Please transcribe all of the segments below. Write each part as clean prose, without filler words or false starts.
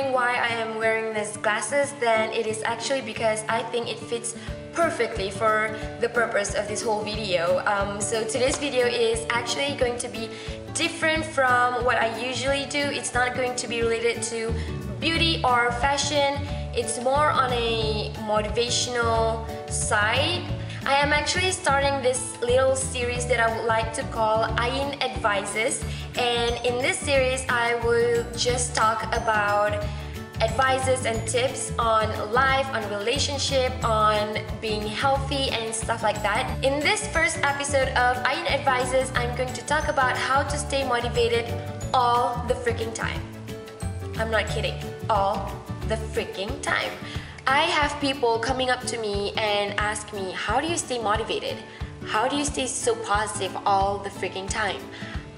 wondering why I am wearing these glasses, then it is actually because I think it fits perfectly for the purpose of this whole video. So today's video is actually going to be different from what I usually do. It's not going to be related to beauty or fashion. It's more on a motivational side. I am actually starting this little series that I would like to call Ayeen Advices, and in this series I will just talk about advices and tips on life, on relationship, on being healthy and stuff like that. In this first episode of Ayeen Advices, I'm going to talk about how to stay motivated all the freaking time. I'm not kidding, all the freaking time. I have people coming up to me and ask me, how do you stay motivated? How do you stay so positive all the freaking time?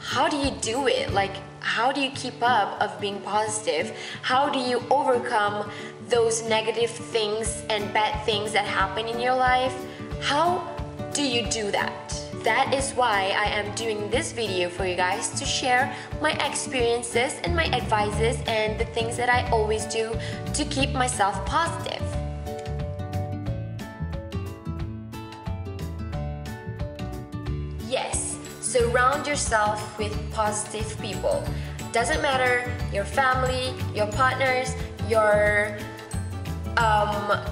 How do you do it? Like, how do you keep up of being positive? How do you overcome those negative things and bad things that happen in your life? How do you do that? That is why I am doing this video for you guys, to share my experiences and my advices and the things that I always do to keep myself positive. Yes, surround yourself with positive people. Doesn't matter your family, your partners, your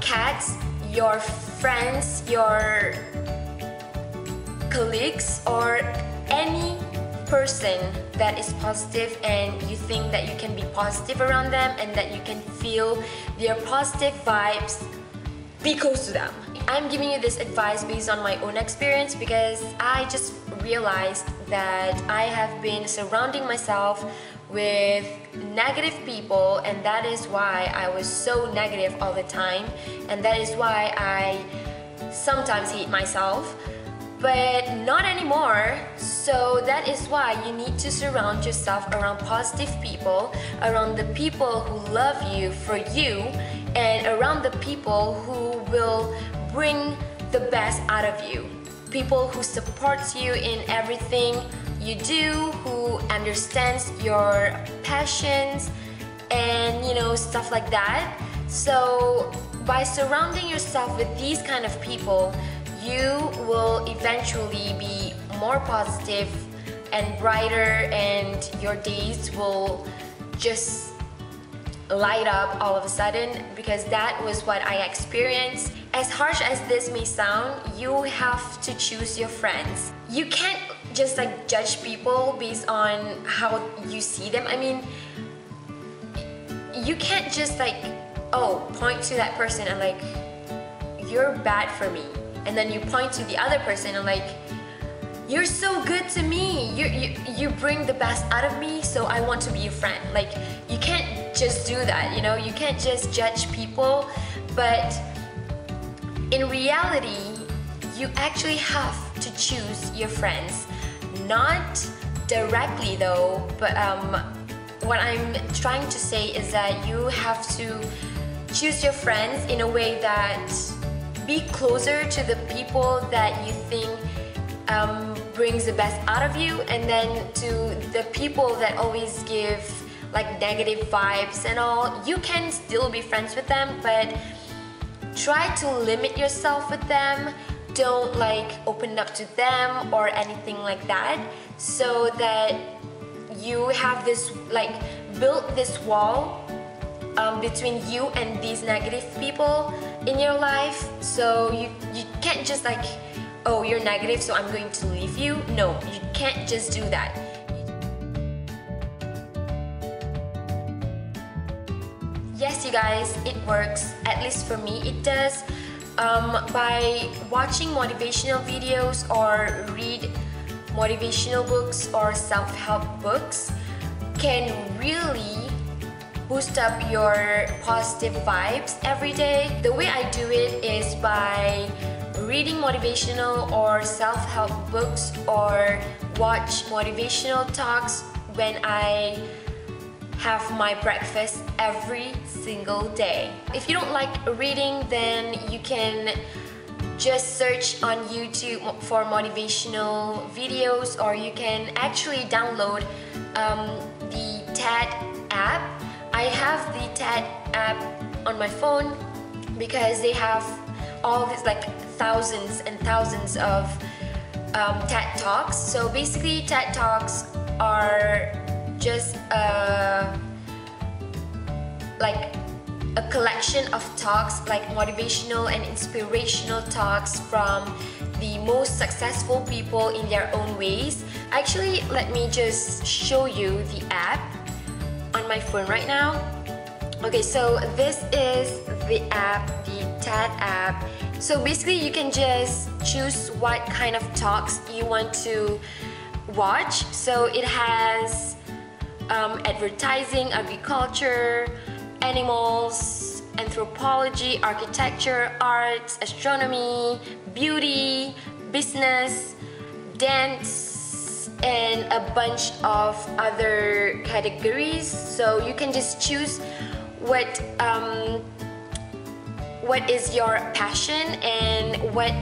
cats, your friends, your colleagues, or any person that is positive and you think that you can be positive around them and that you can feel their positive vibes, be close to them. I'm giving you this advice based on my own experience because I just realized that I have been surrounding myself with negative people, and that is why I was so negative all the time, and that is why I sometimes hate myself. But not anymore. So that is why you need to surround yourself around positive people, around the people who love you for you, and around the people who will bring the best out of you. People who supports you in everything you do, who understands your passions and stuff like that. So by surrounding yourself with these kind of people, you will eventually be more positive and brighter, and your days will just light up all of a sudden, because that was what I experienced. As harsh as this may sound, you have to choose your friends. You can't just judge people based on how you see them. I mean, you can't just point to that person and you're bad for me, and then you point to the other person and you're so good to me, you bring the best out of me, so I want to be your friend. You can't just do that, you can't just judge people. But in reality, you actually have to choose your friends. Not directly though, but what I'm trying to say is that you have to choose your friends in a way that be closer to the people that you think brings the best out of you, and then to the people that always give negative vibes and all, you can still be friends with them, but try to limit yourself with them. Don't open up to them or anything like that, so that you have this build this wall between you and these negative people in your life. So you can't just oh, you're negative, so I'm going to leave you. No, you can't just do that. Yes, you guys, it works. At least for me, it does. By watching motivational videos or read motivational books or self-help books can really boost up your positive vibes every day. The way I do it is by reading motivational or self-help books, or watch motivational talks when I have my breakfast every single day. If you don't like reading, then you can just search on YouTube for motivational videos, or you can actually download the TED app. I have the TED app on my phone because they have all these like thousands and thousands of TED Talks. So basically TED Talks are just like a collection of talks, like motivational and inspirational talks from the most successful people in their own ways. Actually, let me just show you the app on my phone right now. Okay, so this is the app, the TED app. So basically you can just choose what kind of talks you want to watch. So it has advertising, agriculture, animals, anthropology, architecture, arts, astronomy, beauty, business, dance, and a bunch of other categories. So you can just choose what is your passion and what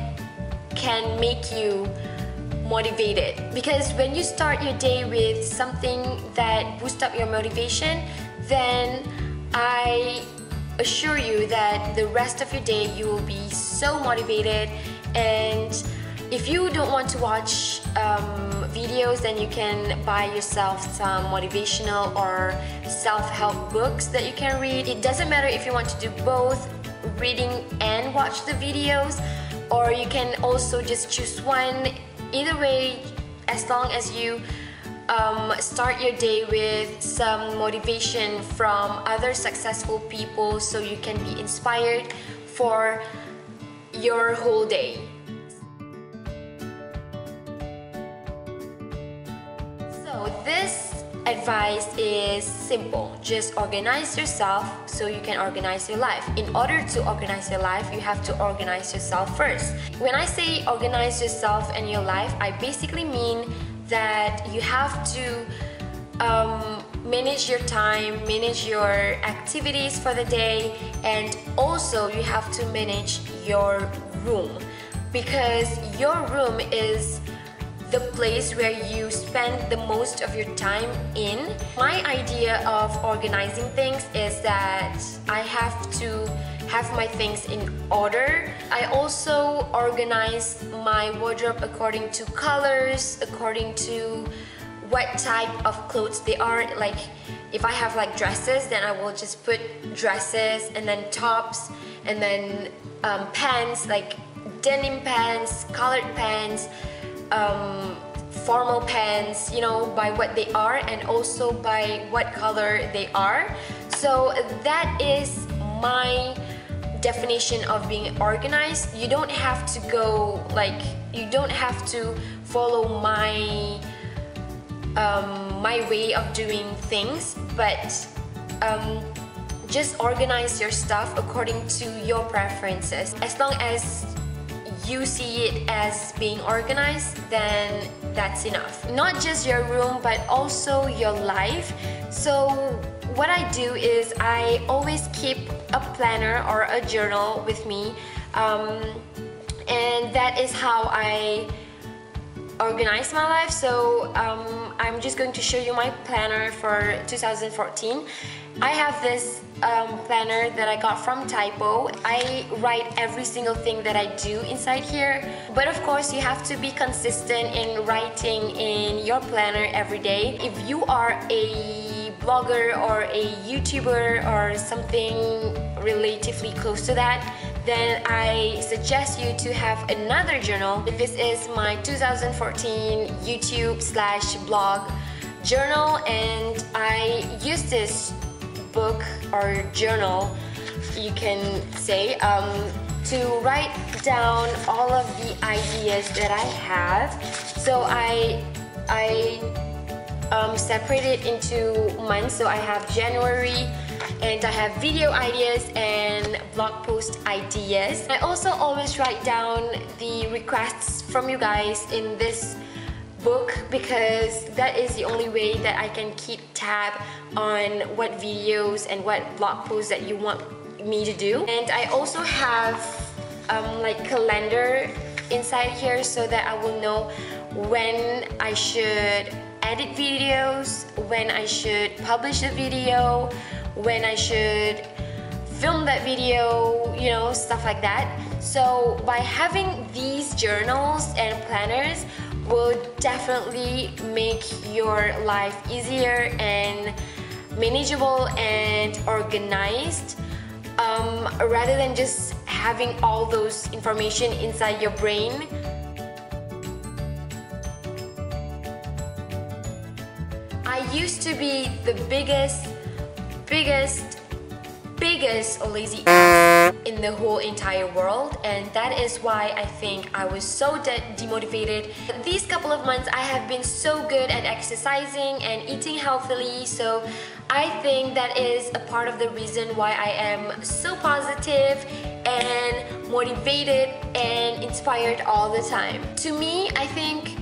can make you motivated. Because when you start your day with something that boosts up your motivation, then I assure you that the rest of your day you will be so motivated. And if you don't want to watch videos, then you can buy yourself some motivational or self-help books that you can read. It doesn't matter if you want to do both, reading and watch the videos, or you can also just choose one. Either way, as long as you start your day with some motivation from other successful people, so you can be inspired for your whole day. So this advice is simple. Just organize yourself so you can organize your life. In order to organize your life, you have to organize yourself first. When I say organize yourself and your life, I basically mean that you have to manage your time, manage your activities for the day, and also you have to manage your room, because your room is the place where you spend the most of your time in. My idea of organizing things is that I have to have my things in order. I also organize my wardrobe according to colors, according to what type of clothes they are. Like if I have like dresses, then I will just put dresses, and then tops, and then pants, like denim pants, colored pants, formal pants, you know, by what they are and also by what color they are. So that is my definition of being organized. You don't have to go like, you don't have to follow my my way of doing things, but just organize your stuff according to your preferences. As long as you see it as being organized, then that's enough. Not just your room, but also your life. So what I do is I always keep a planner or a journal with me, and that is how I organize my life. So I'm just going to show you my planner for 2014. I have this planner that I got from Typo. I write every single thing that I do inside here, but of course you have to be consistent in writing in your planner every day. If you are a blogger or a YouTuber or something relatively close to that, then I suggest you to have another journal. This is my 2014 YouTube/blog journal, and I use this book or journal, you can say, to write down all of the ideas that I have. So I separate it into months. So I have January, and I have video ideas and blog post ideas. I also always write down the requests from you guys in this book, because that is the only way that I can keep tab on what videos and what blog posts that you want me to do. And I also have like calendar inside here, so that I will know when I should edit videos, when I should publish a video, when I should film that video, you know, stuff like that. So by having these journals and planners will definitely make your life easier and manageable and organized, rather than just having all those information inside your brain. I used to be the biggest lazy ass in the whole entire world, and that is why I think I was so demotivated. These couple of months I have been so good at exercising and eating healthily, so I think that is a part of the reason why I am so positive and motivated and inspired all the time. To me, I think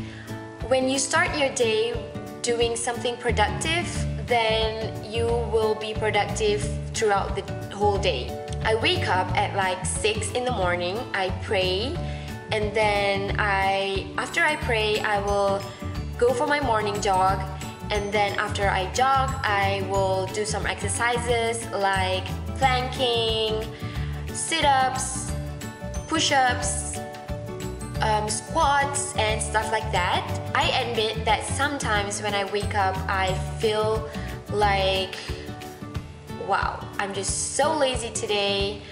when you start your day doing something productive, then you will be productive throughout the whole day. I wake up at like 6 in the morning, I pray, and then after I pray, I will go for my morning jog, and then after I jog, I will do some exercises like planking, sit-ups, push-ups, squats and stuff like that. I admit that sometimes when I wake up, I feel like, wow, I'm just so lazy today.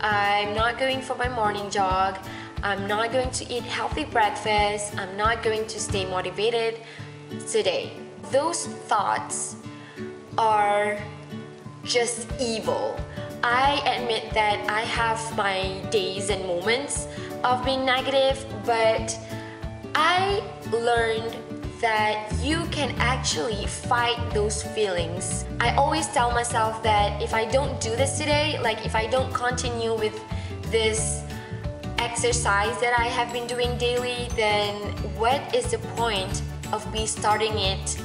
I'm not going for my morning jog. I'm not going to eat healthy breakfast. I'm not going to stay motivated today. Those thoughts are just evil. I admit that I have my days and moments of being negative, but I learned that you can actually fight those feelings. I always tell myself that if I don't do this today, like if I don't continue with this exercise that I have been doing daily, then what is the point of me starting it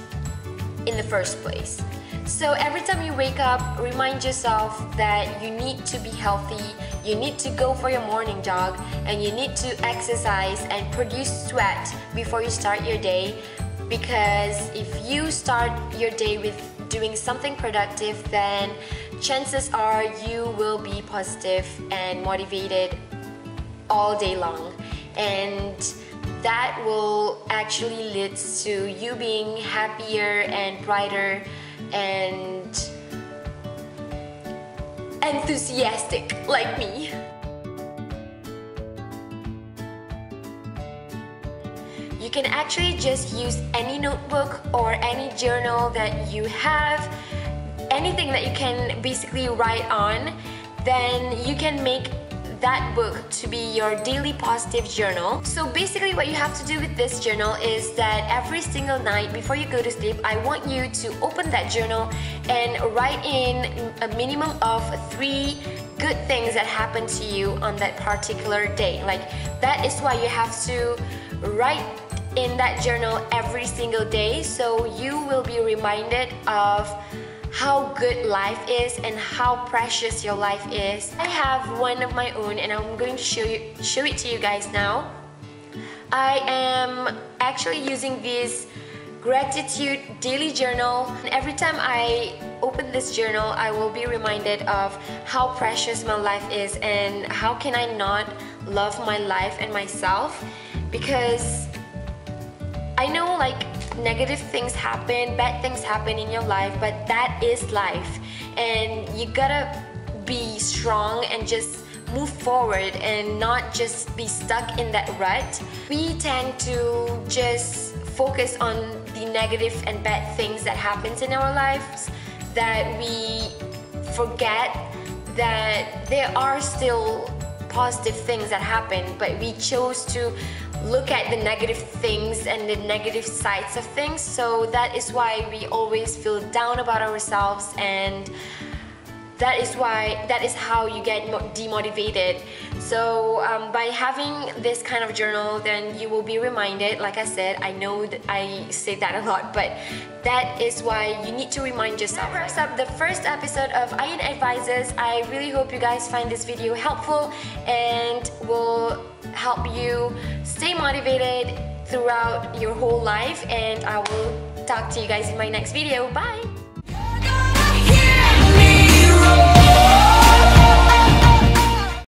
in the first place? So every time you wake up, remind yourself that you need to be healthy, you need to go for your morning jog, and you need to exercise and produce sweat before you start your day. Because if you start your day with doing something productive, then chances are you will be positive and motivated all day long. And that will actually lead to you being happier and brighter and enthusiastic like me. You can actually just use any notebook or any journal that you have, anything that you can basically write on, then you can make that book to be your daily positive journal. So basically what you have to do with this journal is that every single night before you go to sleep, I want you to open that journal and write in a minimum of 3 good things that happened to you on that particular day. Like, that is why you have to write in that journal every single day, so you will be reminded of how good life is and how precious your life is. I have one of my own and I'm going to show it to you guys now. I am actually using this gratitude daily journal, and every time I open this journal, I will be reminded of how precious my life is and how can I not love my life and myself. Because I know, like, negative things happen, bad things happen in your life, but that is life, and you gotta be strong and just move forward and not just be stuck in that rut. We tend to just focus on the negative and bad things that happens in our lives, that we forget that there are still positive things that happen, but we chose to look at the negative things and the negative sides of things. So that is why we always feel down about ourselves, and that is how you get demotivated. So by having this kind of journal, then you will be reminded. Like I said, I know that I say that a lot, but that is why you need to remind yourself. That wraps up the first episode of Ayeen Advises. I really hope you guys find this video helpful and will help you stay motivated throughout your whole life, and I will talk to you guys in my next video. Bye!